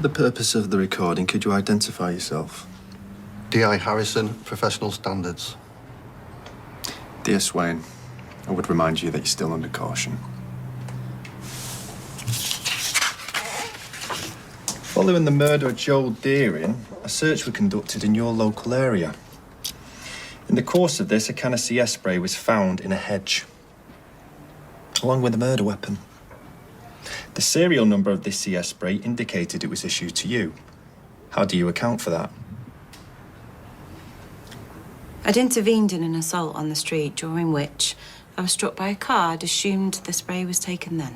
For the purpose of the recording, could you identify yourself? D.I. Harrison, Professional Standards. Dear Swain, I would remind you that you're still under caution. Following the murder of Joel Deering, a search was conducted in your local area. In the course of this, a can of CS spray was found in a hedge, along with a murder weapon. The serial number of this CS spray indicated it was issued to you. How do you account for that? I'd intervened in an assault on the street, during which I was struck by a car. I'd assumed the spray was taken then.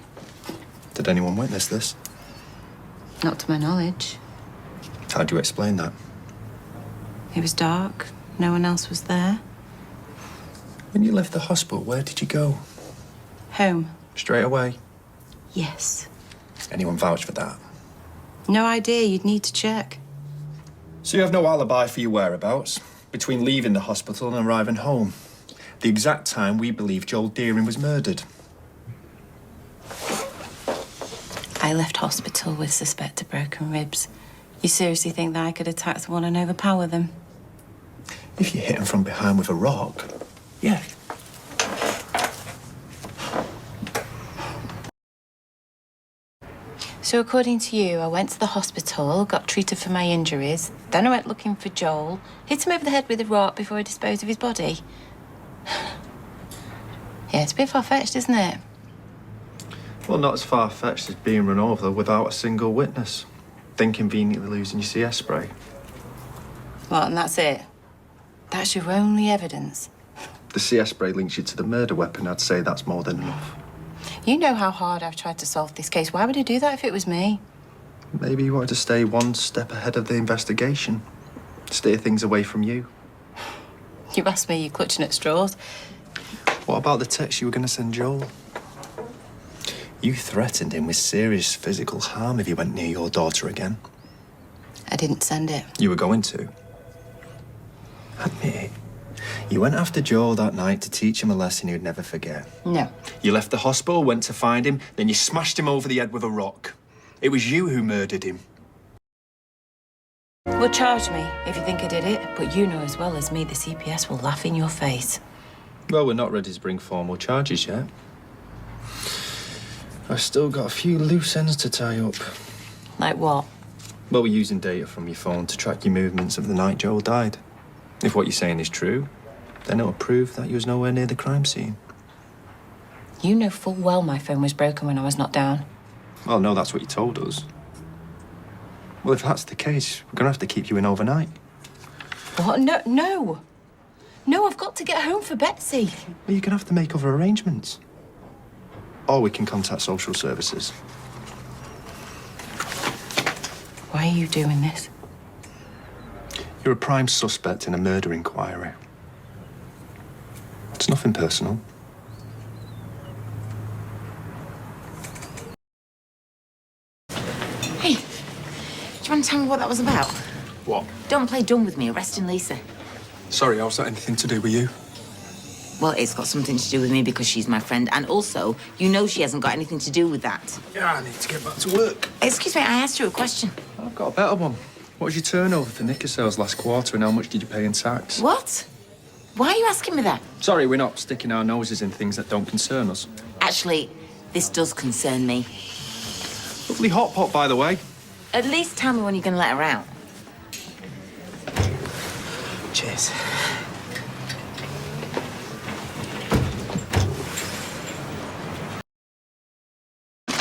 Did anyone witness this? Not to my knowledge. How do you explain that? It was dark. No one else was there. When you left the hospital, where did you go? Home. Straight away? Yes. Anyone vouch for that? No idea. You'd need to check. So you have no alibi for your whereabouts between leaving the hospital and arriving home. The exact time we believe Joel Deering was murdered. I left hospital with suspected broken ribs. You seriously think that I could attack someone and overpower them? If you hit him from behind with a rock, yeah. So according to you, I went to the hospital, got treated for my injuries, then I went looking for Joel, hit him over the head with a rock before I disposed of his body. Yeah, it's a bit far-fetched, isn't it? Well, not as far-fetched as being run over without a single witness, then conveniently losing your CS spray. Well, and that's it? That's your only evidence? The CS spray links you to the murder weapon. I'd say that's more than enough. You know how hard I've tried to solve this case. Why would I do that if it was me? Maybe you wanted to stay one step ahead of the investigation. Steer things away from you. You asked me, you're clutching at straws. What about the text you were going to send Joel? You threatened him with serious physical harm if he went near your daughter again. I didn't send it. You were going to? Admit it. You went after Joel that night to teach him a lesson he'd never forget. No. You left the hospital, went to find him, then you smashed him over the head with a rock. It was you who murdered him. Well, charge me if you think I did it, but you know as well as me the CPS will laugh in your face. Well, we're not ready to bring formal charges yet. I've still got a few loose ends to tie up. Like what? Well, we're using data from your phone to track your movements of the night Joel died. If what you're saying is true, then it'll prove that you was nowhere near the crime scene. You know full well my phone was broken when I was knocked down. Well, no, that's what you told us. Well, if that's the case, we're gonna have to keep you in overnight. What? No, no. No, I've got to get home for Betsy. Well, you're gonna have to make other arrangements. Or we can contact social services. Why are you doing this? You're a prime suspect in a murder inquiry. It's nothing personal. Hey, do you want to tell me what that was about? What? Don't play dumb with me, arresting Lisa. Sorry, how's that anything to do with you? Well, it's got something to do with me because she's my friend, and also, you know she hasn't got anything to do with that. Yeah, I need to get back to work. Excuse me, I asked you a question. I've got a better one. What was your turnover for knicker sales last quarter, and how much did you pay in tax? What? Why are you asking me that? Sorry, we're not sticking our noses in things that don't concern us. Actually, this does concern me. Lovely hot pot, by the way. At least tell me when you're going to let her out. Cheers.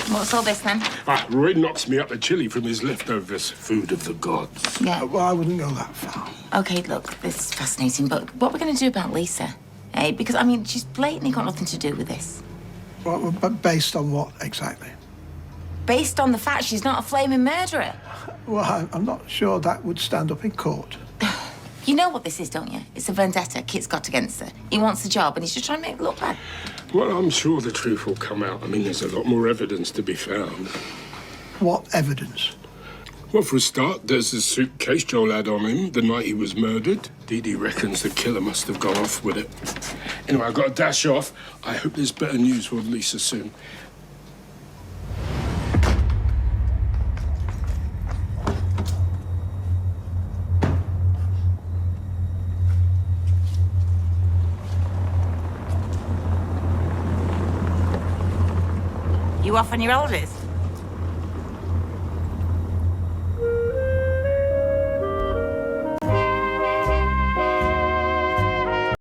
What's all this, then? Roy knocks me up the chili from his leftovers. Food of the gods. Yeah. Well, I wouldn't go that far. OK, look, this is fascinating, but what we're going to do about Lisa? Eh? Because, I mean, she's blatantly got nothing to do with this. Well, but based on what exactly? Based on the fact she's not a flaming murderer. Well, I'm not sure that would stand up in court. You know what this is, don't you? It's a vendetta Kit's got against her. He wants the job, and he's just trying to make it look bad. Well, I'm sure the truth will come out. I mean, there's a lot more evidence to be found. What evidence? Well, for a start, there's the suitcase Joel had on him the night he was murdered. Dee Dee reckons the killer must have gone off with it. Anyway, I've got to dash off. I hope there's better news for Lisa soon. You off on your holidays?